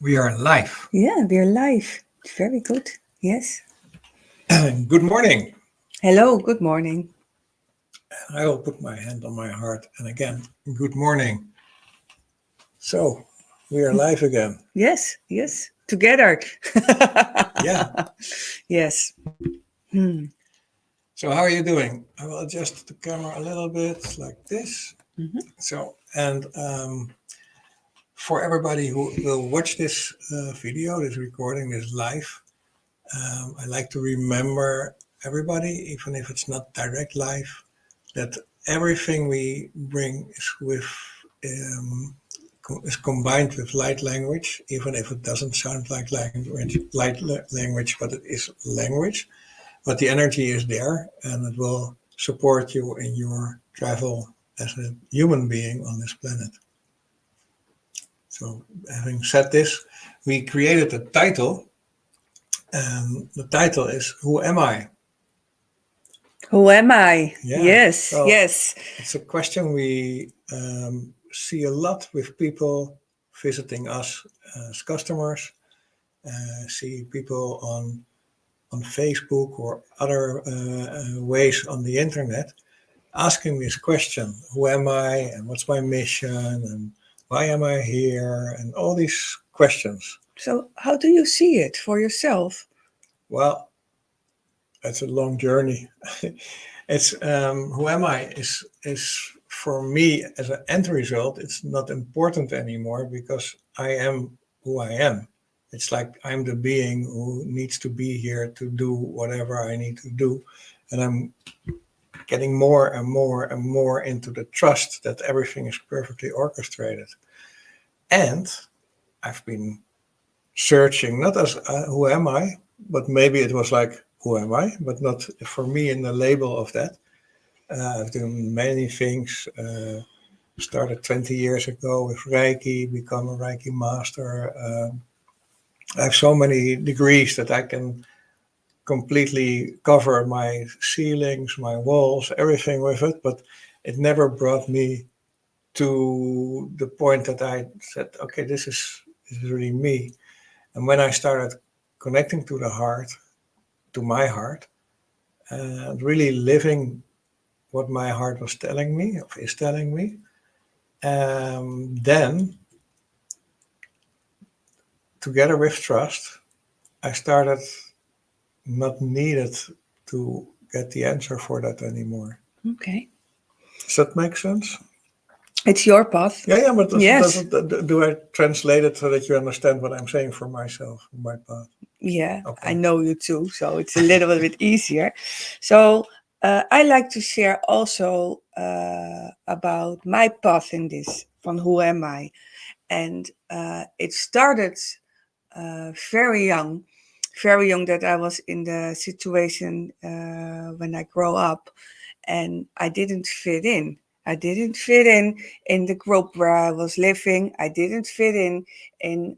We are live. Yeah, we're live. Very good. Yes. Good morning. Hello, good morning. I will put my hand on my heart. And again, good morning. So, we are live again. Yes, yes. Together. Yeah. Yes. Hmm. So, how are you doing? I will adjust the camera a little bit like this. Mhm. And for everybody who will watch this video, this recording, this live, I like to remember everybody, even if it's not direct live, that everything we bring um, is combined with light language, even if it doesn't sound like language, but it is language. But the energy is there, and it will support you in your travel as a human being on this planet. So, having said this, we created a title, and the title is "Who Am I?" Who am I? Yeah. Yes, Well, yes. it's a question we see a lot with people visiting us as customers. See people on Facebook or other ways on the internet asking this question: Who am I? And what's my mission? And why am I here? And all these questions. So, how do you see it for yourself? Well, it's a long journey. It's who am I is for me as an end result. It's not important anymore because I am who I am. It's like I'm the being who needs to be here to do whatever I need to do, and I'm getting more and more and more into the trust that everything is perfectly orchestrated. And I've been searching not as who am I, but maybe it was like who am I, but not for me in the label of that. I've done many things. Started 20 years ago with Reiki, become a Reiki master. I have so many degrees that I can completely cover my ceilings, my walls, everything with it, but it never brought me to the point that I said, okay, this is really me. And when I started connecting to the heart, to my heart, and really living what my heart was telling me, or is telling me, then together with trust, I started not needed to get the answer for that anymore. Okay. Does that make sense? It's your path. Yeah, yeah, but Yes. do I translate it so that you understand what I'm saying for myself, my path? Yeah, I Okay. know you too, so it's a little bit easier. So, I like to share also about my path in this, from who am I? And it started very young that I was in the situation when I grow up, and I didn't fit in. I didn't fit in the group where I was living. I didn't fit in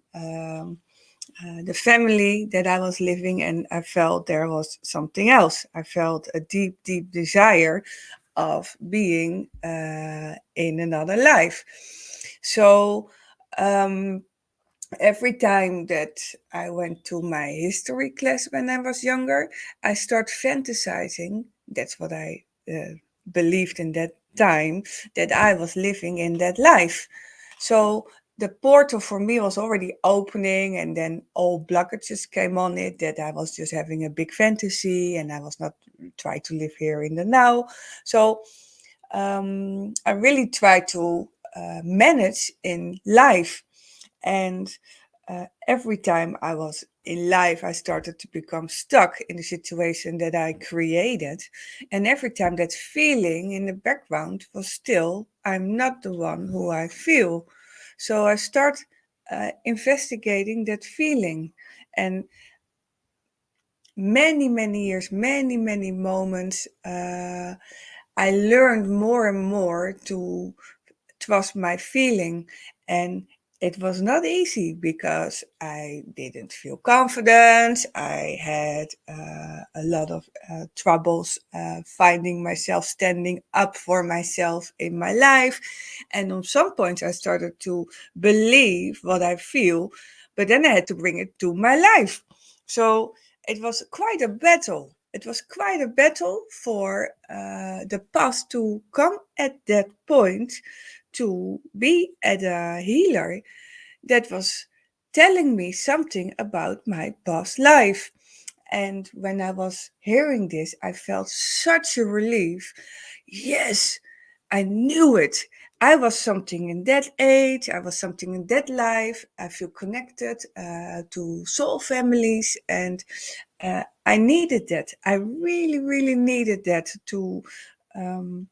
the family that I was living, and I felt there was something else. I felt a deep, deep desire of being in another life. So um, every time that I went to my history class when I was younger, I start fantasizing. That's what I believed in that time, that I was living in that life. So the portal for me was already opening, and then all blockages came on it that I was just having a big fantasy and I was not trying to live here in the now. So I really try to manage in life, and every time I was in life, I started to become stuck in the situation that I created. And every time that feeling in the background was still, I'm not the one who I feel. So I start investigating that feeling. And many years, many moments, I learned more and more to trust my feeling. And it was not easy because I didn't feel confident. I had a lot of troubles finding myself, standing up for myself in my life. And on some points, I started to believe what I feel. but then I had to bring it to my life. So it was quite a battle. It was quite a battle for the path to come at that point to be at a healer that was telling me something about my past life. And when I was hearing this, I felt such a relief. Yes, I knew it. I was something in that age, I was something in that life. I feel connected to soul families, and I needed that. I really, really needed that um,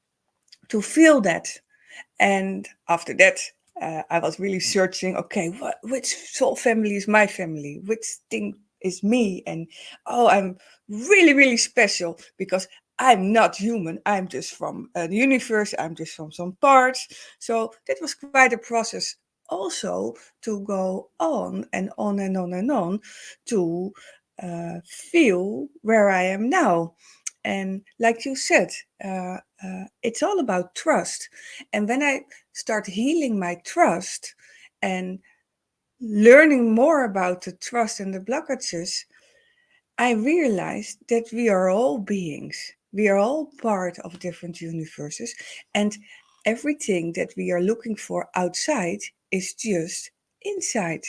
to feel that. And after that, I was really searching. Okay, which soul family is my family? Which thing is me? And oh, I'm really, really special because I'm not human. I'm just from the universe. I'm just from some parts. So that was quite a process, also to go on and on and on and on to feel where I am now. And like you said, it's all about trust. And when I start healing my trust and learning more about the trust and the blockages, I realized that we are all beings. We are all part of different universes. And everything that we are looking for outside is just inside.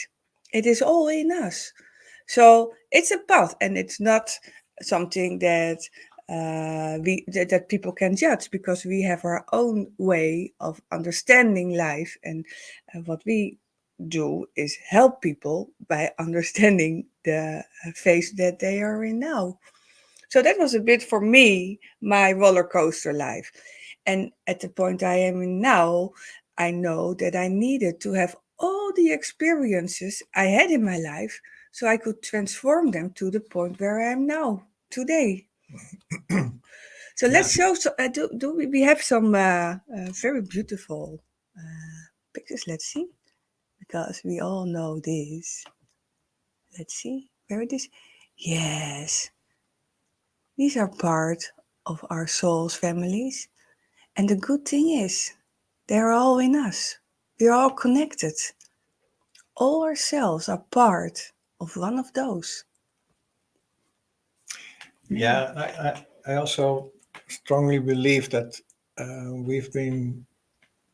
It is all in us. So it's a path, and it's not something that that people can judge, because we have our own way of understanding life, and what we do is help people by understanding the phase that they are in now. So that was a bit for me my roller coaster life. And at the point I am in now, I know that I needed to have all the experiences I had in my life so I could transform them to the point where I am now today. So Yeah, let's show. So, do we have some very beautiful pictures? Let's see, because we all know this. Let's see where it is. Yes, these are part of our souls families. And the good thing is, they're all in us. We're all connected. All ourselves are part of one of those. Yeah. yeah. I also strongly believe that we've been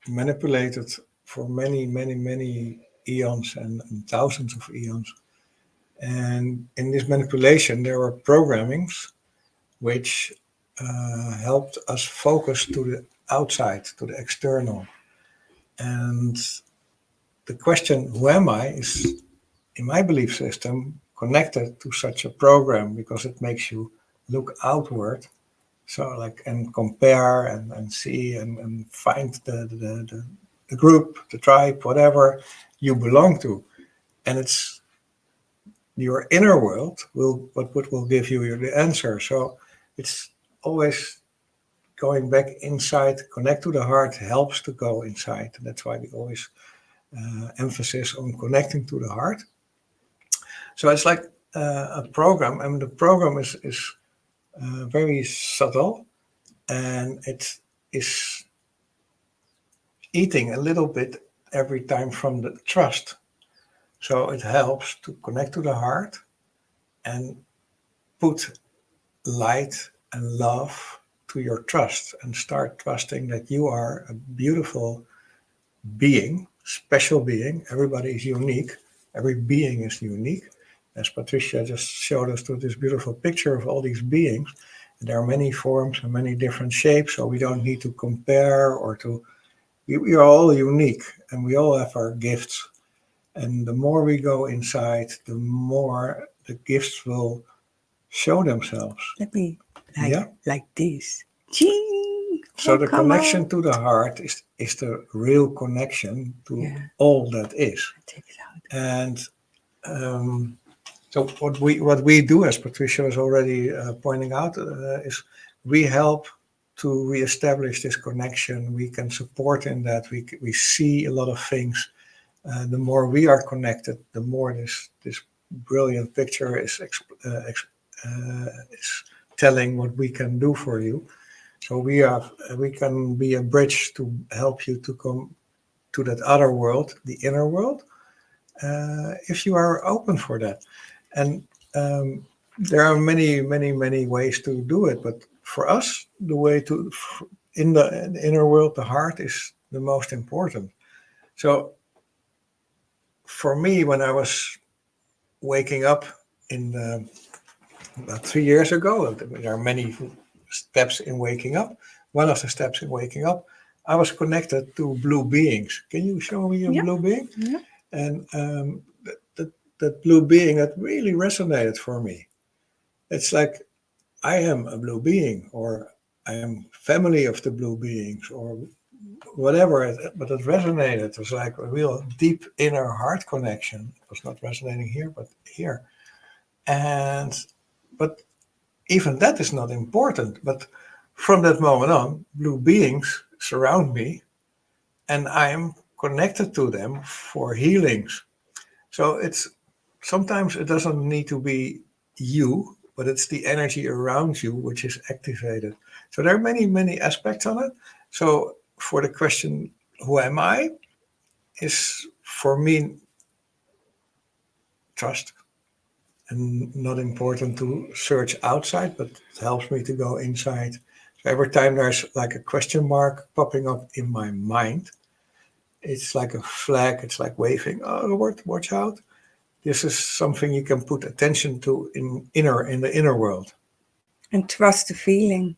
manipulated for many, many, many eons and thousands of eons. And in this manipulation, there were programmings which helped us focus to the outside, to the external. And the question, who am I, is, in my belief system, connected to such a program because it makes you look outward. So, like, and compare and see and find the group, the tribe, whatever you belong to. And it's your inner world what will give you the answer. So it's always going back inside, connect to the heart helps to go inside. And that's why we always emphasis on connecting to the heart. So it's like a program. I mean, the program is very subtle, and it is eating a little bit every time from the trust. So it helps to connect to the heart and put light and love to your trust and start trusting that you are a beautiful being, special being. Everybody is unique. Every being is unique. As Patricia just showed us to this beautiful picture of all these beings, there are many forms and many different shapes, so we don't need to compare or to. We are all unique and we all have our gifts. And the more we go inside, the more the gifts will show themselves. Let me Yeah. like this. Ching! So Oh, the come connection on. to the heart is the real connection to Yeah, all that is. take it out. And um, so what we do, as Patricia was already pointing out, is we help to reestablish this connection. We can support in that. We see a lot of things. The more we are connected, the more this brilliant picture is telling what we can do for you. So we can be a bridge to help you to come to that other world, the inner world, if you are open for that. And there are many, many, many ways to do it. But for us, the way to in the inner world, the heart is the most important. So for me, when I was waking up in about 3 years ago, there are many steps in waking up. One of the steps in waking up, I was connected to blue beings. Can you show me a Yeah. blue being? Yeah. And that blue being that really resonated for me. It's like I am a blue being, or I am family of the blue beings, or whatever. But it resonated. It was like a real deep inner heart connection. It was not resonating here, but here. And but even that is not important. But from that moment on, blue beings surround me, and I am connected to them for healings. So it's sometimes it doesn't need to be you, but it's the energy around you which is activated. So there are many, many aspects on it. So for the question, who am I, is for me trust and not important to search outside, but it helps me to go inside. So every time there's like a question mark popping up in my mind, it's like a flag, it's like waving, oh, Robert, watch out. This is something you can put attention to in the inner world. And trust the feeling.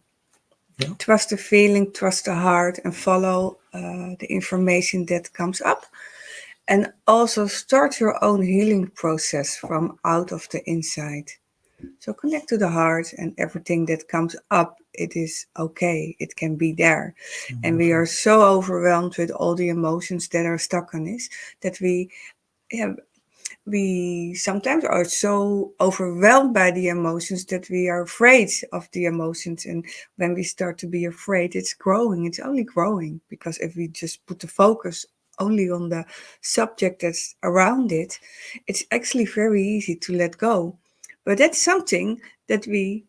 Yeah. Trust the feeling, trust the heart, and follow the information that comes up. And also start your own healing process from out of the inside. So connect to the heart, and everything that comes up, it is okay. It can be there. And we Wonderful. are so overwhelmed with all the emotions that are stuck on us that yeah, we sometimes are so overwhelmed by the emotions that we are afraid of the emotions. And when we start to be afraid, it's growing. It's only growing, because if we just put the focus only on the subject that's around it, it's actually very easy to let go. But that's something that we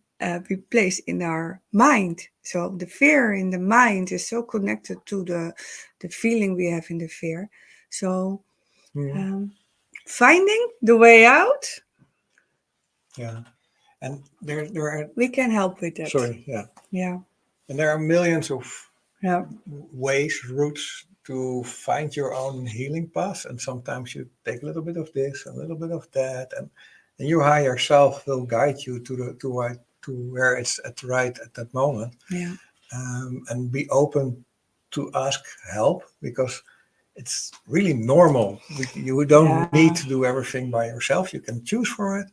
place in our mind. So the fear in the mind is so connected to the feeling we have in the fear. So Mm, um, finding the way out, yeah. And there are, we can help with that. sorry, yeah. Yeah, And there are millions of yeah, ways, routes to find your own healing path. And sometimes you take a little bit of this, a little bit of that, and your higher self will guide you to where it's at right at that moment. yeah, And be open to ask help, because it's really normal. You don't need yeah, to do everything by yourself. You can choose for it,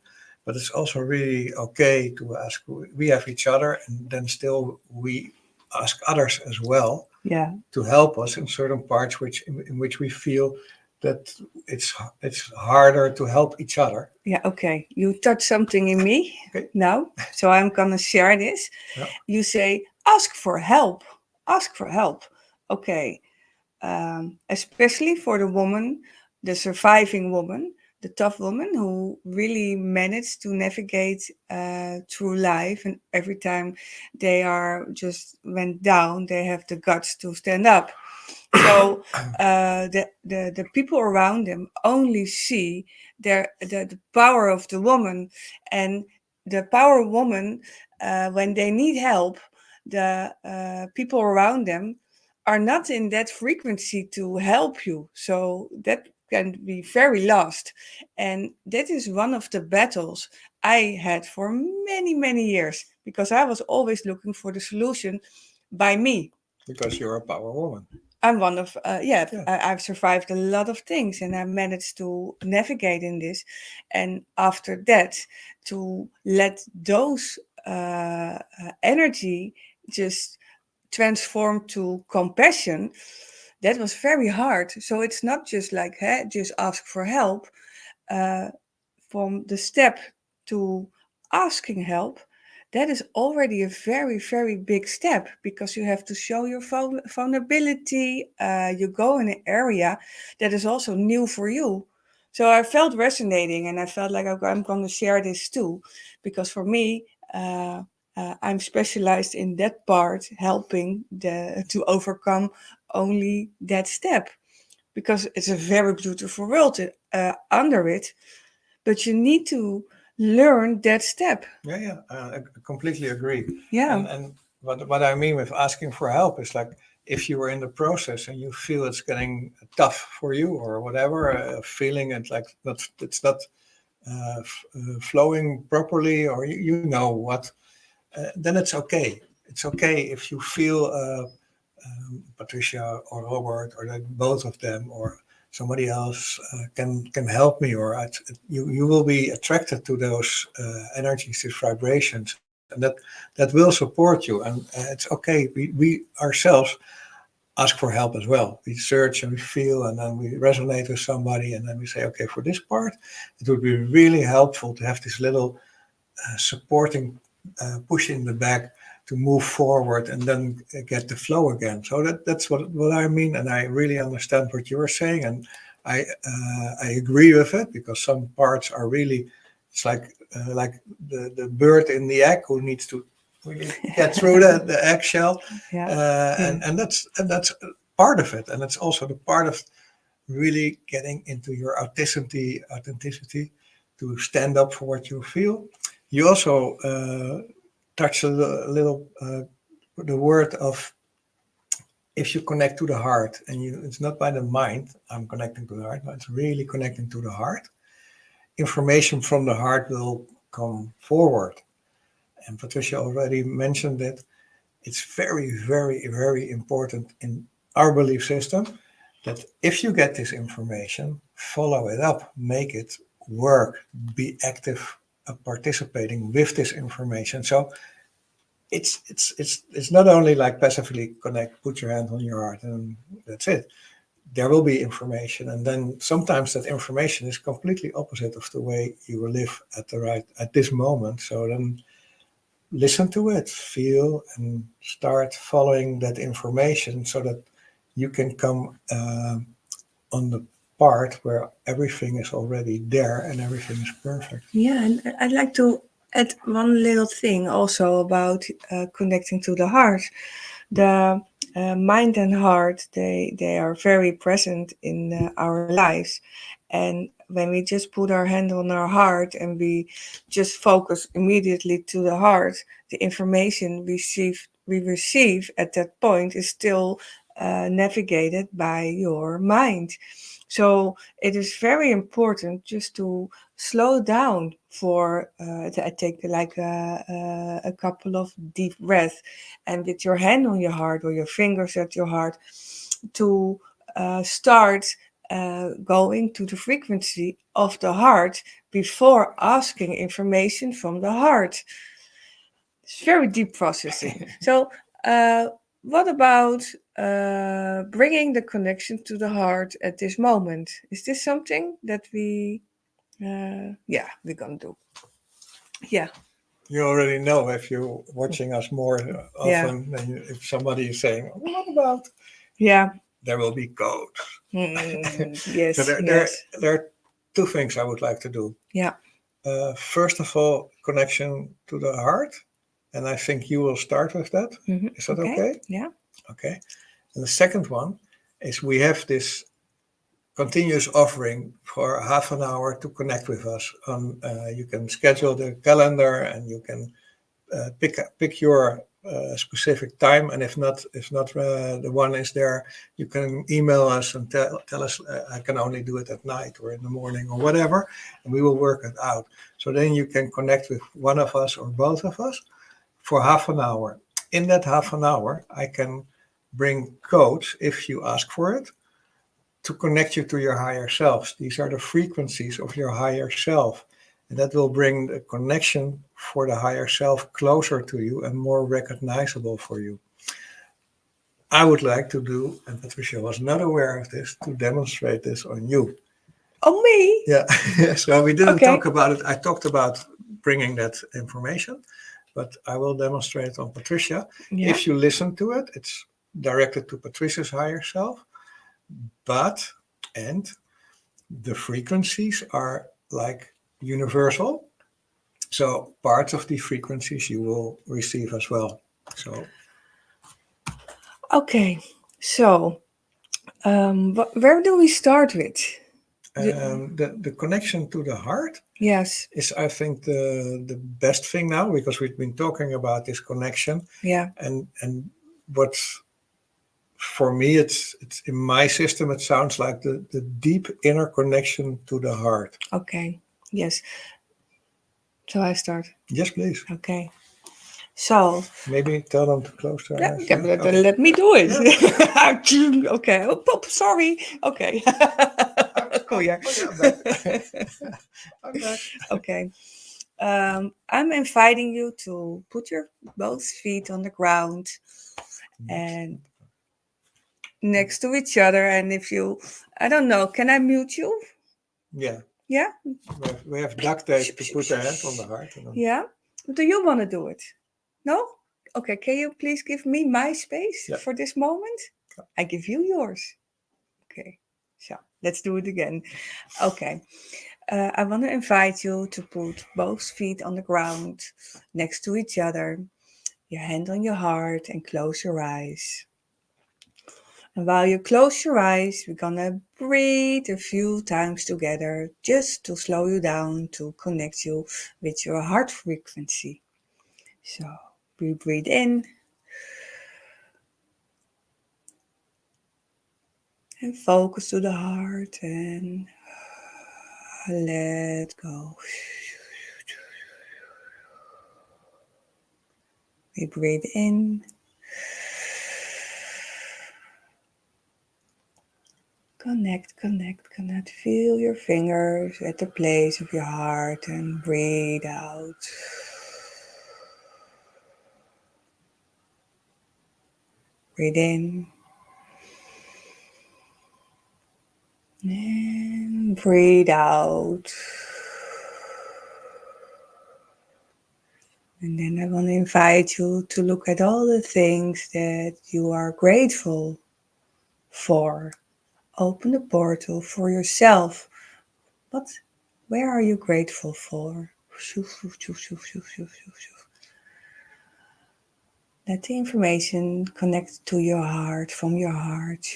but it's also really okay to ask. We have each other, and then still we ask others as well yeah, to help us in certain parts in which we feel that it's harder to help each other. yeah. Okay, you touch something in me Okay. now, so I'm gonna share this. Yeah. You say, ask for help, ask for help. Okay, especially for the woman, the surviving woman, the tough woman who really managed to navigate through life, and every time they are just went down, they have the guts to stand up. So the people around them only see the power of the woman, and the power woman, when they need help, the people around them are not in that frequency to help you. So that can be very lost. And that is one of the battles I had for many, many years, because I was always looking for the solution by me. Because you're a power woman. I'm one of, yeah, Yeah. I've survived a lot of things, and I managed to navigate in this. And after that, to let those energy just transform to compassion, that was very hard. So it's not just like, hey, just ask for help. Uh, from the step to asking help, that is already a very, very big step, because you have to show your vulnerability. You go in an area that is also new for you. So I felt resonating, and I felt like, okay, I'm going to share this too, because for me, I'm specialized in that part, helping to overcome only that step. because it's a very beautiful world under it. But you need to learn that step. Yeah, I completely agree. Yeah. And what I mean with asking for help is like if you are in the process and you feel it's getting tough for you or whatever, feeling it like it's not flowing properly, or you know what, then it's okay. It's okay if you feel Patricia or Robert or that both of them or somebody else can help me, or you will be attracted to those energies, these vibrations, and that will support you. And it's okay. We ourselves ask for help as well. We search and we feel, and then we resonate with somebody, and then we say, okay, for this part, it would be really helpful to have this little supporting push in the back to move forward and then get the flow again. So that's what I mean, and I really understand what you were saying, and I agree with it, because some parts are really, it's like the bird in the egg who needs to really get through the eggshell, Yeah. and that's part of it, and it's also the part of really getting into your authenticity to stand up for what you feel. You also touch a little the word of, if you connect to the heart, and it's not by the mind, I'm connecting to the heart, but it's really connecting to the heart. Information from the heart will come forward. And Patricia already mentioned it. It's very, very, very important in our belief system that if you get this information, follow it up, make it work, be active, participating with this information. So it's not only like passively connect, put your hand on your heart, and that's it. There will be information, and then sometimes that information is completely opposite of the way you will live at this moment. So then listen to it, feel, and start following that information so that you can come on the part where everything is already there and everything is perfect. Yeah, and I'd like to add one little thing also about connecting to the heart. The mind and heart, they are very present in our lives. And when we just put our hand on our heart and we just focus immediately to the heart, the information we receive at that point is still navigated by your mind. So it is very important just to slow down for I take like a couple of deep breaths, and with your hand on your heart or your fingers at your heart to start going to the frequency of the heart before asking information from the heart. It's very deep processing. So, what about bringing the connection to the heart at this moment? Is this something that we're gonna do? Yeah, You already know, if you're watching us more yeah, often, than if somebody is saying, what about, yeah. there will be codes. So Yes, there yes, are two things I would like to do. yeah. First of all, connection to the heart. And I think you will start with that. Is that Okay, okay? yeah. Okay. And the second one is, we have this continuous offering for half an hour to connect with us. You can schedule the calendar, and you can pick your specific time, and if not the one is there, you can email us and tell us, I can only do it at night or in the morning or whatever, and we will work it out. So then you can connect with one of us or both of us for half an hour. In that half an hour, I can bring codes, if you ask for it, to connect you to your higher selves. These are the frequencies of your higher self. And that will bring the connection for the higher self closer to you and more recognizable for you. I would like to do, and Patricia was not aware of this, to demonstrate this on you. Oh, me? Yeah, so we didn't Okay. talk about it. I talked about bringing that information, but I will demonstrate it on Patricia. Yeah. If you listen to it, it's directed to Patricia's higher self, but, and the frequencies are like universal. So parts of the frequencies you will receive as well. So Okay. So Where do we start with? The connection to the heart Yes. is, I think, the best thing now, because we've been talking about this connection, Yeah. and what's for me, it's in my system, it sounds like the deep inner connection to the heart. Okay. Yes. So I start. Yes, please. Okay. So Maybe tell them to close their yeah, eyes. yeah, Yeah. let, Okay. let me do it. Yeah. Okay. Oh, sorry. Okay. Cool. Yeah. Oh yeah, I'm back. I'm back. Okay. I'm inviting you to put your both feet on the ground and next to each other. And if you, I don't know, can I mute you? Yeah. Yeah. We have duct tape to put their hand on the heart. And then, Yeah. Do you want to do it? No? Okay. Can you please give me my space yeah. for this moment? I give you yours. Okay. So let's do it again. Okay. I want to invite you to put both feet on the ground next to each other, your hand on your heart, and close your eyes. And while you close your eyes, we're gonna breathe a few times together just to slow you down, to connect you with your heart frequency. So we breathe in and focus to the heart and let go. We breathe in. Connect, connect, connect. Feel your fingers at the place of your heart and breathe out. Breathe in and breathe out. And then I want to invite you to look at all the things that you are grateful for. Open the portal for yourself. What? Where are you grateful for? Let the information connect to your heart, from your heart.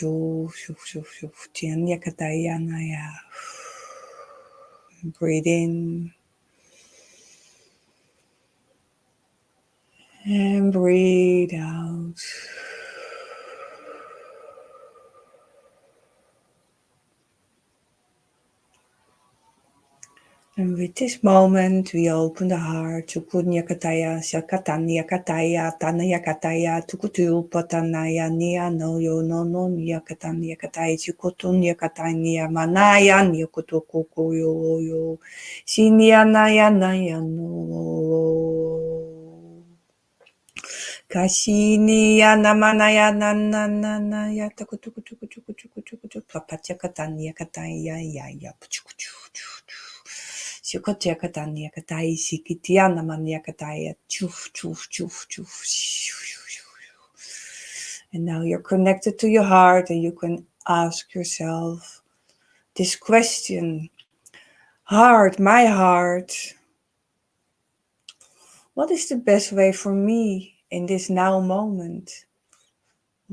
Breathe in and breathe out. And with this moment, we open the heart. Chukunya kataya, shakatanya kataya, tanaya kataya, tukutu patanaya, nia no yo no no nia katanya kataya, chukutunya katanya, manaya, nia kutukuku yo yo, shinya naya naya no. Kashini ya namana ya nanana ya takutukutukutukutukutukutu papacha katanya kataya ya ya puchukuchu. Shukotia katanya katai sikitia namanya kataya chuf chuf chuf chuf. And now you're connected to your heart and you can ask yourself this question. Heart, my heart, what is the best way for me in this now moment?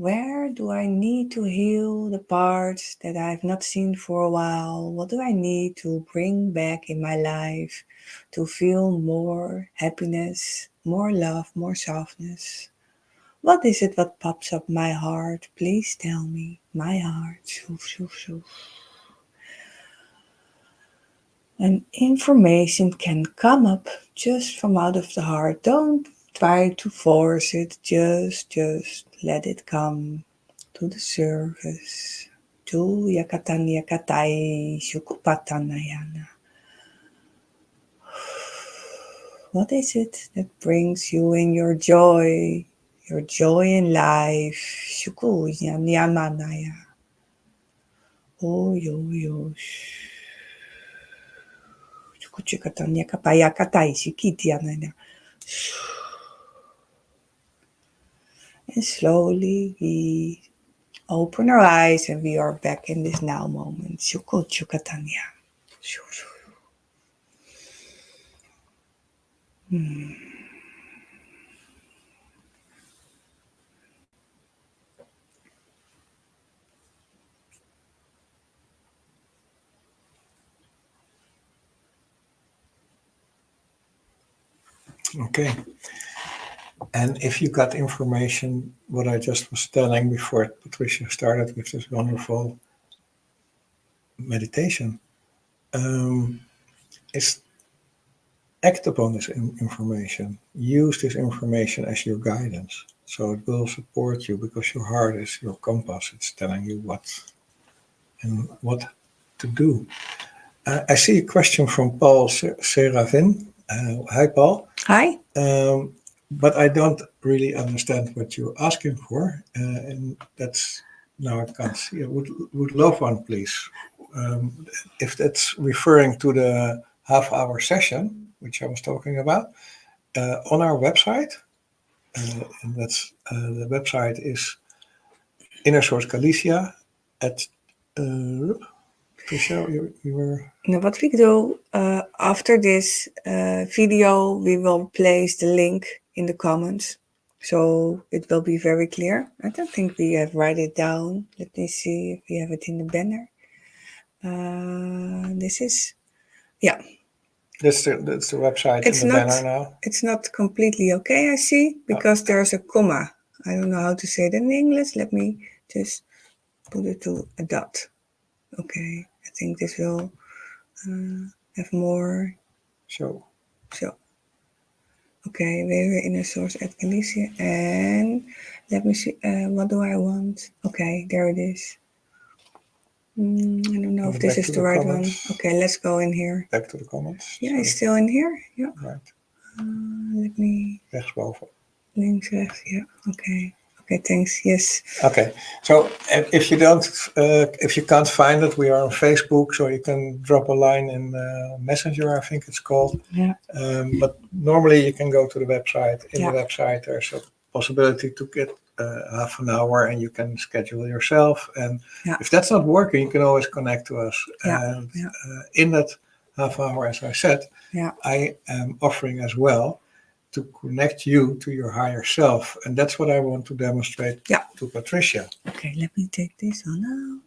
Where do I need to heal the parts that I've not seen for a while? What do I need to bring back in my life to feel more happiness, more love, more softness? What is it that pops up my heart? Please tell me. My heart. Shoof, shoof, shoof. And information can come up just from out of the heart. Don't try to force it. Just let it come to the surface. To yakatanya katai shukupatanayana. What is it that brings you in your joy in life? Shuku yamanaya. Oh yo yo. Shukuchikatanya kapaya katai shikitianana. And slowly we open our eyes and we are back in this now moment. Shukuchukatanya. Okay. And if you got information, what I just was telling before Patricia started with this wonderful meditation, is act upon this information. Use this information as your guidance. So it will support you because your heart is your compass. It's telling you what to do. I see a question from Paul Serafin. Hi, Paul. Hi. But I don't really understand what you're asking for, and that's now I can't see. I would love one, please. If that's referring to the half-hour session which I was talking about on our website, and that's the website is InnerSource Galicia at. Tricia, you were. Now what we do after this video, we will place the link in the comments, so it will be very clear. I don't think we have write it down. Let me see if we have it in the banner. This is, yeah. That's the website It's in the not, banner now. it's not completely okay, I see, because there's a comma. I don't know how to say it in English. Let me just put it to a dot. Okay, I think this will have more. So. Okay, we're InnerSource at Galicia, and let me see. What do I want? Okay, there it is. I don't know if this is the right one. Okay, let's go in here. Back to the comments. Yeah, it's still in here. Yeah. Right. Let me. Rechtsboven. Links, rechts. Yeah. Okay. Okay. Thanks. Yes. Okay. So if you can't find it, we are on Facebook, so you can drop a line in Messenger, I think it's called. Yeah. But normally you can go to the website. In Yeah. the website, there's a possibility to get half an hour, and you can schedule yourself. And if that's not working, you can always connect to us. And in that half hour, as I said, I am offering as well to connect you to your higher self. And that's what I want to demonstrate to Patricia. Okay, let me take this on now.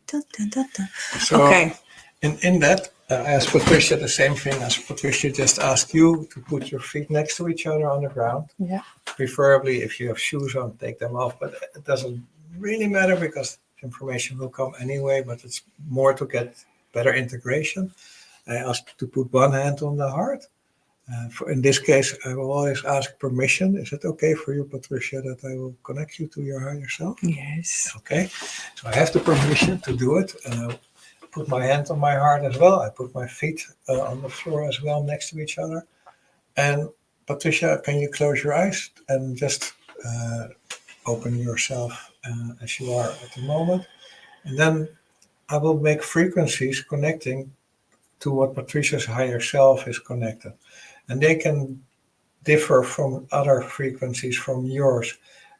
So okay. in that, I asked Patricia the same thing as Patricia just asked you, to put your feet next to each other on the ground. Yeah. Preferably, if you have shoes on, take them off. But it doesn't really matter because information will come anyway, but it's more to get better integration. I asked to put one hand on the heart. In this case, I will always ask permission. Is it okay for you, Patricia, that I will connect you to your higher self? Yes. Okay. So I have the permission to do it. And I put my hand on my heart as well. I put my feet on the floor as well, next to each other. And Patricia, can you close your eyes and just open yourself as you are at the moment? And then I will make frequencies connecting to what Patricia's higher self is connected. And they can differ from other frequencies from yours.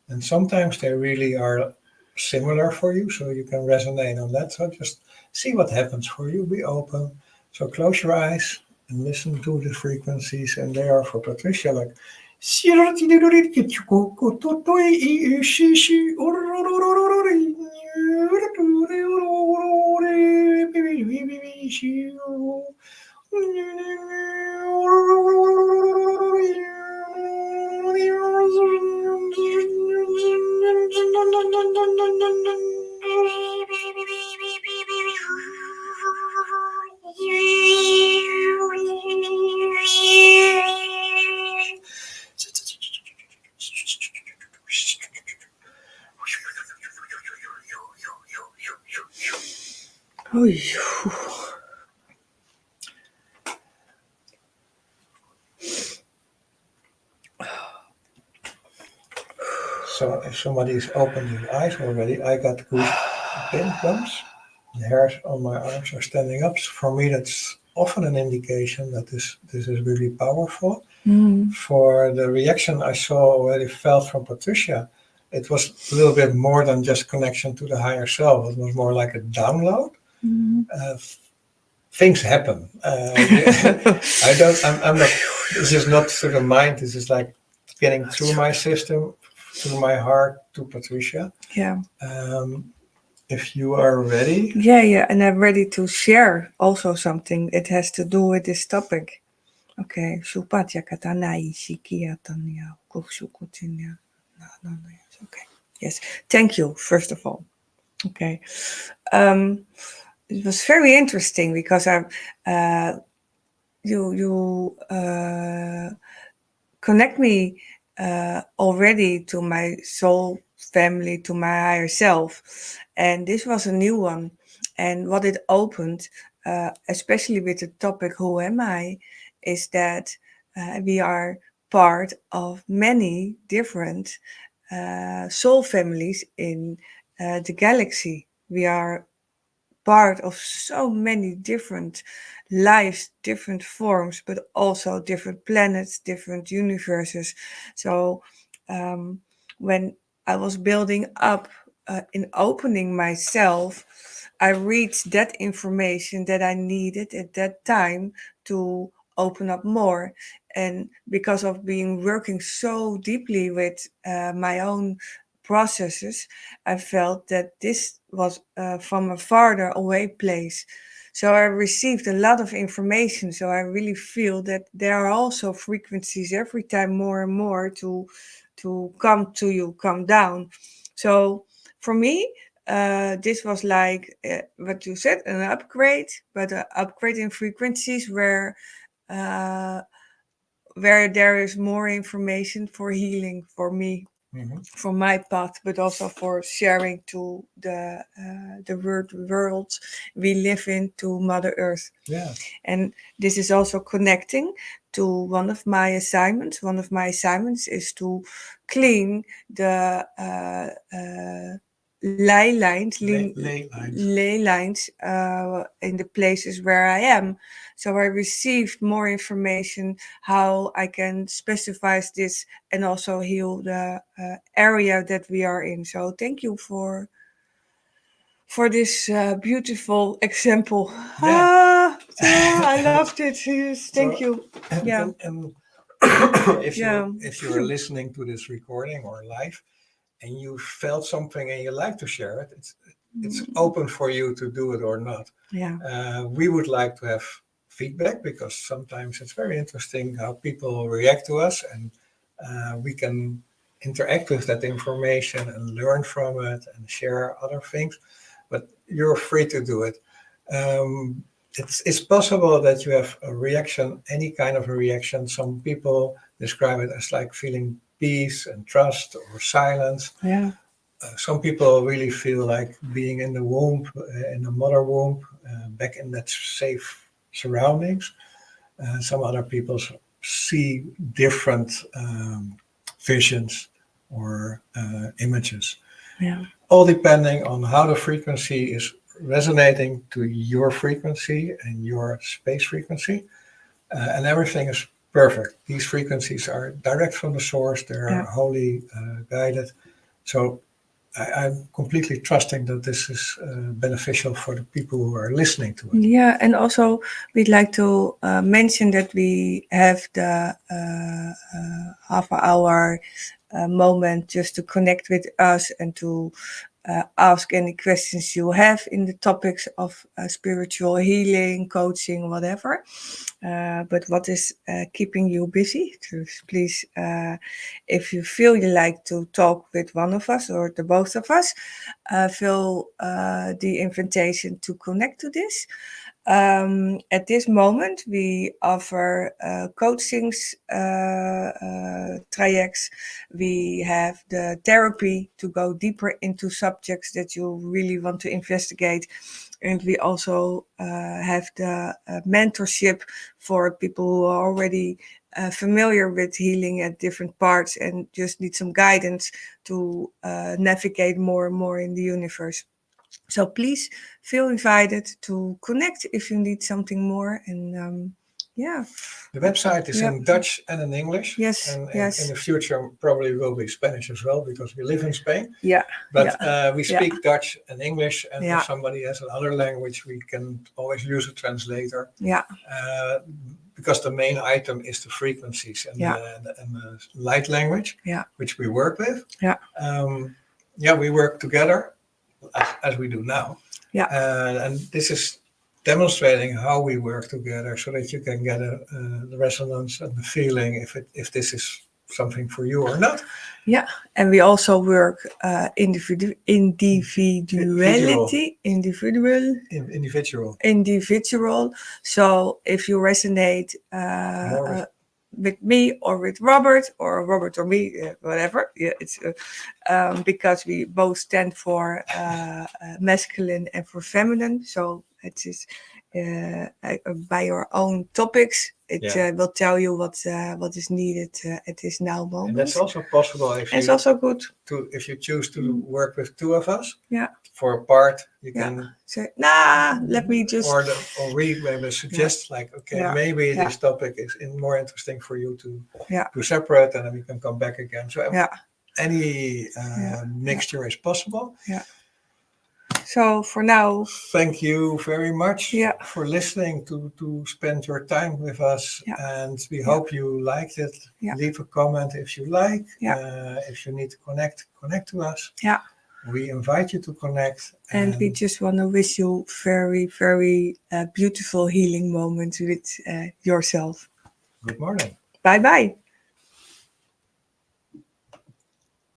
And sometimes they really are similar for you, so you can resonate on that. So just see what happens for you. Be open. So close your eyes and listen to the frequencies. And they are for Patricia like So if somebody's opened his eyes already, I got goosebumps. The hairs on my arms are standing up. For me, that's often an indication that this is really powerful. For the reaction I saw already felt from Patricia, it was a little bit more than just connection to the higher self. It was more like a download. Things happen. I'm not, this is not through the mind. This is like getting through my system, through my heart to Patricia. Yeah. If you are ready. Yeah, and I'm ready to share also something. It has to do with this topic. Okay, Shupatya Katanai Shikia Tanya Kushukutinya. No, yes, okay. Yes, thank you, first of all. Okay. It was very interesting because you connect me already to my soul family, to my higher self, and this was a new one. And what it opened, especially with the topic "Who am I," is that we are part of many different soul families in the galaxy. We are part of so many different lives, different forms, but also different planets, different universes. So um, when I was building up in opening myself, I reached that information that I needed at that time to open up more. And because of being working so deeply with my own processes, I felt that this was from a farther away place. So I received a lot of information. So I really feel that there are also frequencies every time more and more to come to you, come down. So for me, this was like what you said, an upgrade, but an upgrade in frequencies uh, where there is more information for healing for me, Mhm. for my path, but also for sharing to the world we live in, to Mother Earth. Yeah. And this is also connecting to one of my assignments. One of my assignments is to clean the ley lines, Ley lines. ley lines in the places where I am. So I received more information how I can specify this and also heal the area that we are in. So thank you for this beautiful example. Yeah. So I loved it. Yes, thank So, you. Yeah, and yeah, if you are listening to this recording or live, and you felt something and you like to share it, it's open for you to do it or not. yeah, We would like to have feedback because sometimes it's very interesting how people react to us, and we can interact with that information and learn from it and share other things. But you're free to do it. It's possible that you have a reaction, any kind of a reaction. Some people describe it as like feeling peace and trust or silence. yeah, Some people really feel like being in the womb, in the mother womb, back in that safe surroundings. Some other people see different visions or images, yeah, all depending on how the frequency is resonating to your frequency and your space frequency. And everything is perfect. These frequencies are direct from the source, they're yeah. wholly guided. So I'm completely trusting that this is beneficial for the people who are listening to it. Yeah, and also we'd like to mention that we have the half hour moment just to connect with us and to ask any questions you have in the topics of spiritual healing, coaching, whatever. But what is keeping you busy? So please, if you feel you like to talk with one of us or the both of us, feel the invitation to connect to this. At this moment, we offer coachings, trajects. We have the therapy to go deeper into subjects that you really want to investigate. And we also have the mentorship for people who are already familiar with healing at different parts and just need some guidance to navigate more and more in the universe. So please feel invited to connect if you need something more. And yeah, The website is yeah, in Dutch and in English, yes, and in yes, the future probably will be Spanish as well because we live in Spain. yeah, But yeah, we yeah, speak Dutch and English, and if yeah, somebody has another language, we can always use a translator. yeah, Uh, because the main item is the frequencies and, yeah, the light language, yeah, which we work with. yeah, Yeah, we work together as we do now. yeah, And this is demonstrating how we work together so that you can get the resonance and the feeling if this is something for you or not. Yeah, and we also work individual. So if you resonate with me or with Robert or me, whatever, yeah, it's because we both stand for masculine and for feminine. So it is by your own topics. It will tell you what is needed at this now moment. And that's also possible if it's also good if you choose to work with two of us. Yeah. For a part, you can say, let me just or we maybe suggest like, okay, maybe this topic is more interesting for you to separate, and then we can come back again. So any mixture is possible. Yeah. So for now, thank you very much for listening to spend your time with us, and we hope you liked it. Leave a comment if you like. If you need to connect to us. We invite you to connect. And we just want to wish you very, very beautiful healing moments with yourself. Good morning. Bye-bye.